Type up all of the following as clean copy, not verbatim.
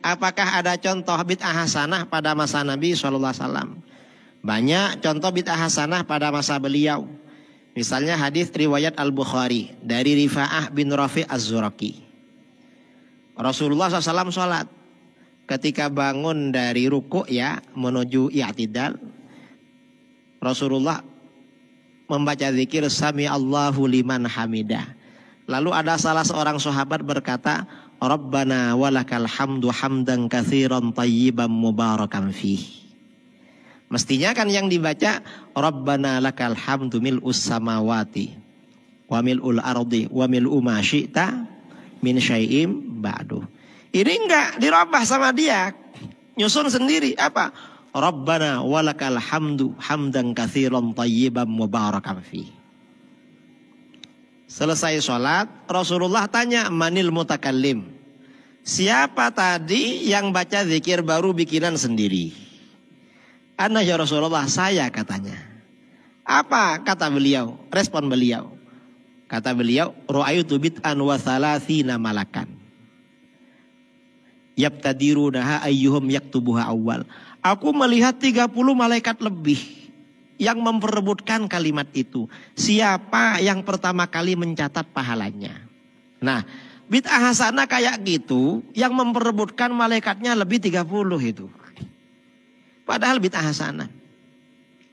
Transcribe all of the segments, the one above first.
apakah ada contoh bid'ah hasanah pada masa Nabi SAW? Banyak contoh bid'ah hasanah pada masa beliau. Misalnya hadis riwayat Al-Bukhari dari Rifa'ah bin Rafi' Az-Zuraki. Rasulullah SAW sholat. Ketika bangun dari ruku' ya menuju i'tidal, Rasulullah membaca zikir Sami Allahu liman hamidah. Lalu ada salah seorang sahabat berkata, Rabbana walakal hamdu hamdan katsiran tayyiban mubarakan fih. Mestinya kan yang dibaca Rabbana lakal hamdu mil'us samawati wa mil'ul ardi wa mil'u ma syi'ta min syai'im ba'du. Ini enggak dirubah sama dia, nyusun sendiri. Apa? Rabbana walakal hamdu hamdan katsiran tayyiban mubarakan fih. Selesai sholat, Rasulullah tanya, manil mutakallim? Siapa tadi yang baca zikir baru bikinan sendiri? Ana ya Rasulullah, saya katanya. Apa kata beliau? Respon beliau. Kata beliau, ra'aitu bid'an wa thalathina malakan. Yabtadirunaha ayyuhum yaktubuha awal. Aku melihat 30 malaikat lebih yang memperebutkan kalimat itu. Siapa yang pertama kali mencatat pahalanya? Nah, bid'ah hasanah kayak gitu yang memperebutkan malaikatnya lebih 30 itu. Padahal bid'ah hasanah.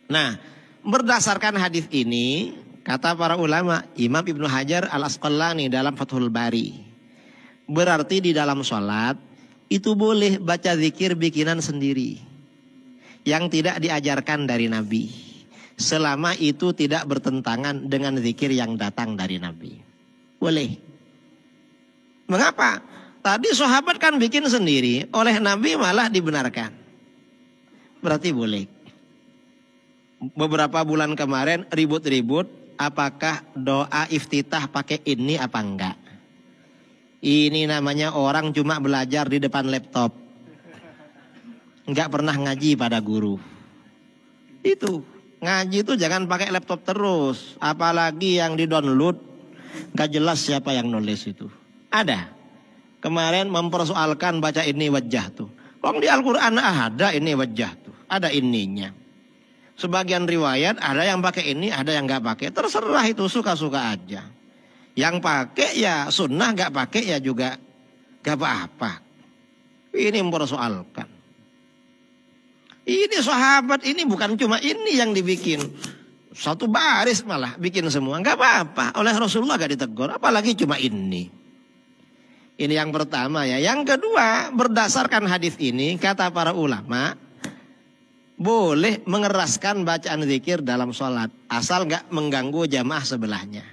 Nah, berdasarkan hadis ini, kata para ulama, Imam Ibnu Hajar Al-Asqalani dalam Fathul Bari, berarti di dalam sholat itu boleh baca zikir bikinan sendiri yang tidak diajarkan dari Nabi, selama itu tidak bertentangan dengan zikir yang datang dari Nabi. Boleh. Mengapa? Tadi sahabat kan bikin sendiri, oleh Nabi malah dibenarkan. Berarti boleh. Beberapa bulan kemarin ribut-ribut, apakah doa iftitah pakai ini apa enggak? Ini namanya orang cuma belajar di depan laptop, enggak pernah ngaji pada guru. Itu ngaji itu jangan pakai laptop terus, apalagi yang di-download enggak jelas siapa yang nulis itu. Ada kemarin mempersoalkan baca ini wajah tuh. Wong di Al-Quran ada ini wajah tuh, ada ininya. Sebagian riwayat ada yang pakai ini, ada yang enggak pakai. Terserah itu, suka-suka aja. Yang pakai ya sunnah, enggak pakai ya juga enggak apa-apa. Ini mempersoalkan. Ini sahabat ini bukan cuma ini yang dibikin. Satu baris malah bikin semua. Enggak apa-apa. Oleh Rasulullah enggak ditegur. Apalagi cuma ini. Ini yang pertama ya. Yang kedua, berdasarkan hadis ini kata para ulama, boleh mengeraskan bacaan zikir dalam sholat. Asal enggak mengganggu jamaah sebelahnya.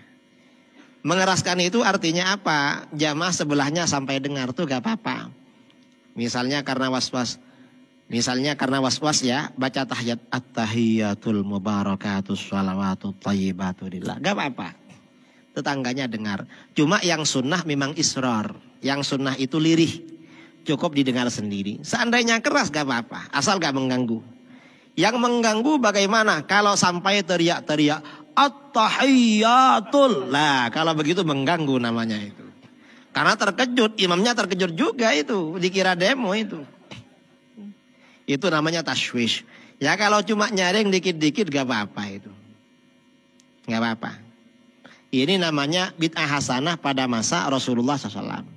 Mengeraskan itu artinya apa? Jamaah sebelahnya sampai dengar tuh enggak apa-apa. Misalnya karena was-was. Ya, baca tahiyat at-tahiyatul mubarakatus shalawatut thayyibatu lillah. Enggak apa-apa. Tetangganya dengar. Cuma yang sunnah memang israr. Yang sunnah itu lirih. Cukup didengar sendiri. Seandainya keras gak apa-apa. Asal gak mengganggu. Yang mengganggu bagaimana? Kalau sampai teriak-teriak at-tahiyatul. Lah kalau begitu mengganggu namanya itu. Karena terkejut. Imamnya terkejut juga itu. Dikira demo itu. Itu namanya tashwish. Ya kalau cuma nyaring dikit-dikit gak apa-apa itu. Gak apa-apa. Ini namanya bid'ah hasanah pada masa Rasulullah SAW.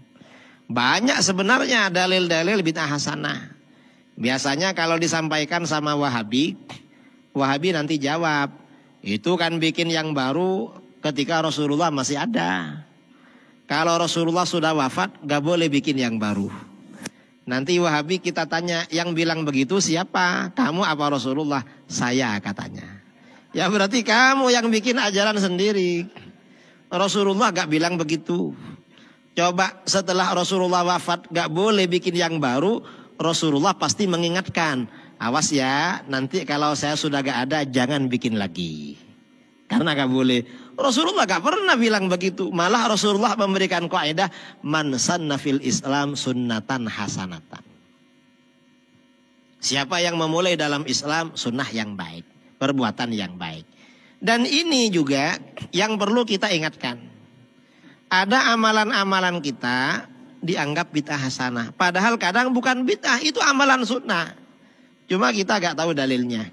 Banyak sebenarnya dalil-dalil bid'ah hasanah. Biasanya kalau disampaikan sama Wahabi nanti jawab, itu kan bikin yang baru ketika Rasulullah masih ada. Kalau Rasulullah sudah wafat, gak boleh bikin yang baru. Nanti Wahabi kita tanya, yang bilang begitu siapa? Kamu apa Rasulullah? Saya katanya. Ya berarti kamu yang bikin ajaran sendiri. Rasulullah gak bilang begitu. Coba setelah Rasulullah wafat gak boleh bikin yang baru, Rasulullah pasti mengingatkan, awas ya nanti kalau saya sudah gak ada jangan bikin lagi. Karena gak boleh. Rasulullah gak pernah bilang begitu. Malah Rasulullah memberikan kaidah man sanna fil Islam sunnatan hasanatan. Siapa yang memulai dalam Islam sunnah yang baik, perbuatan yang baik. Dan ini juga yang perlu kita ingatkan. Ada amalan-amalan kita dianggap bid'ah hasanah. Padahal kadang bukan bid'ah, itu amalan sunnah. Cuma kita gak tahu dalilnya.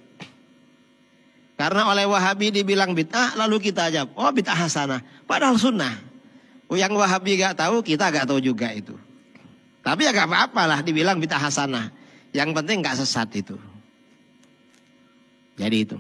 Karena oleh Wahabi dibilang bid'ah, lalu kita jawab, oh bid'ah hasanah. Padahal sunnah. Yang Wahabi gak tahu, kita gak tahu juga itu. Tapi ya gak apa-apa lah dibilang bid'ah hasanah. Yang penting gak sesat itu. Jadi itu.